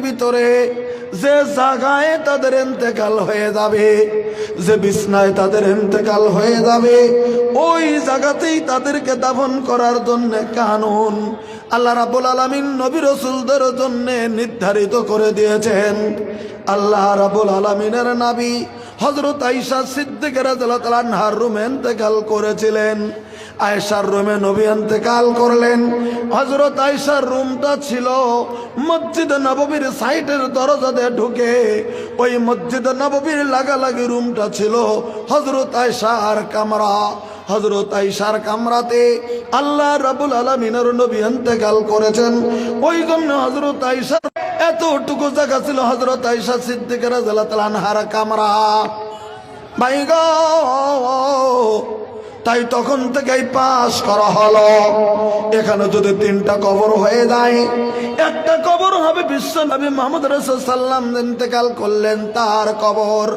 ভিতরে যে জায়গায় তাদের ইন্তেকাল হয়ে যাবে, যে বিছনায় তাদের ইন্তেকাল হয়ে যাবে, ওই জায়গাতেই তাদেরকে দাফন করার জন্য কানুন আল্লাহ রাব্বুল আলামিন নবী রাসূলদের জন্য নির্ধারিত করে দিয়েছেন। আল্লাহ রাব্বুল আলামিনের নবী হযরত আয়েশা সিদ্দিকা রাদিয়াল্লাহু তাআলা আনহার রুমে ইন্তেকাল করেছিলেন। আয়েশার রুমে নবী ইন্তেকাল করলেন। হযরত আয়েশার রুমটা ছিল মসজিদ নববীর সাইডের দরজা দিয়ে ঢুকে ওই মসজিদ নববীর লাগালাগি রুমটা ছিল হযরত আয়েশার কামরা। হযরত আয়েশার কামরাতে আল্লাহ রাব্বুল আলামিনের নবী ইন্তেকাল করেছেন। ওই জন্য হযরত আয়েশার এতটুকু জায়গা ছিল হযরত আয়েশা সিদ্দিকা রাদিয়াল্লাহু তাআলা আনহার কামরা। ভাই গো, তাই তখন থেকেই পাস করা হলো, এখানে যদি 3টা কবর হয়ে যায়, একটা কবর হবে বিশ্ব নবী মুহাম্মদ রাসূলুল্লাহ সাল্লাল্লাহু আলাইহি ওয়াসাল্লাম ইন্তেকাল করলেন তার কবর,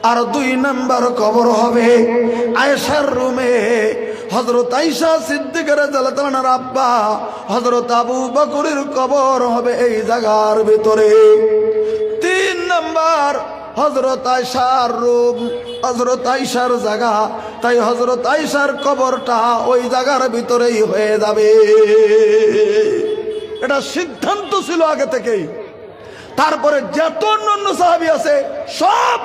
আর 2 নম্বর কবর হবে আয়েশার রুমে হযরত আয়েশা সিদ্দিকা রাদিয়াল্লাহু তাআলা আনহার আব্বা হযরত আবু বকরের কবর হবে এই জায়গার ভিতরে। 3 নম্বর হযরত আয়েশার রুম, হযরত আয়েশার জায়গা, তাই হযরত আয়েশার কবরটা ওই জায়গার ভিতরেই হয়ে যাবে। এটা সিদ্ধান্ত ছিল আগে থেকেই। তারপরে যত অন্যান্য সাহাবী আছে সব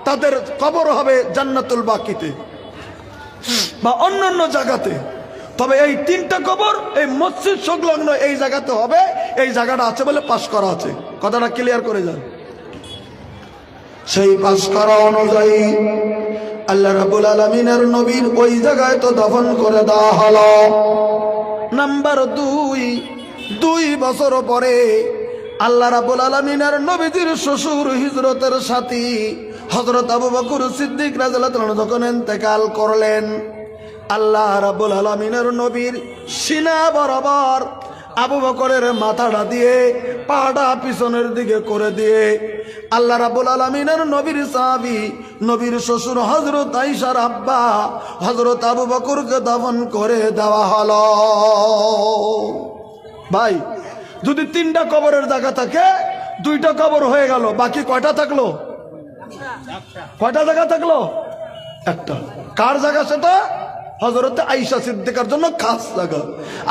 তাদের কবর হবে জান্নাতুল বাকিতে বা অন্যান্য জায়গাতে, তবে এই 3টা কবর এই মসজিদ সংলগ্ন এই জায়গাতে হবে। এই জায়গাটা আছে বলে পাস করা আছে, কথাটা ক্লিয়ার করে যান। সেই পাস করা অনুযায়ী আল্লাহ রাব্বুল আলামিনের নবীর ওই জায়গায় তো দাফন করে দেওয়া হলো। নাম্বার 2 বছর পরে আল্লাহ রাব্বুল আলামিনের নবীজির শ্বশুর হিজরতের সাথী হযরত আবু বকর সিদ্দিক রাদিয়াল্লাহু তাআলা যখন ইন্তেকাল করলেন, আল্লাহ রাব্বুল আলামিনের নবীর সিনা বরাবর আবু বকরের মাথাটা দিয়ে পাটা পিছনের দিকে করে দিয়ে আল্লাহ রাব্বুল আলামিনের নবীর সাহাবী নবীর শ্বশুর হযরত আয়েশার আব্বা হযরত আবু বকরকে দাফন করে দেওয়া হলো। ভাই, যদি 3টা কবরের জায়গা থাকে, 2টা কবর হয়ে গেল, বাকি কয়টা থাকলো? কয়টা জায়গা থাকলো? একটা। কার জায়গা সেটা? হযরত আয়েশা সিদ্দিকার জন্য খাস জায়গা,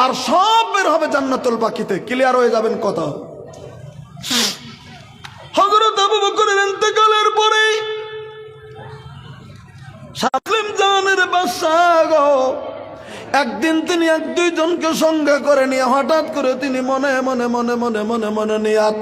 আর সব বের হবে জান্নাতুল বাকিতে। ক্লিয়ার হয়ে যাবেন কথা। হযরত আবু বকরের ইন্তেকালের পরে সাসলিম জানের বাদশা গো একদিন তিনি 1-2 জনকে সঙ্গে করে নিয়ে হঠাৎ করে তিনি মনে মনে নিয়াত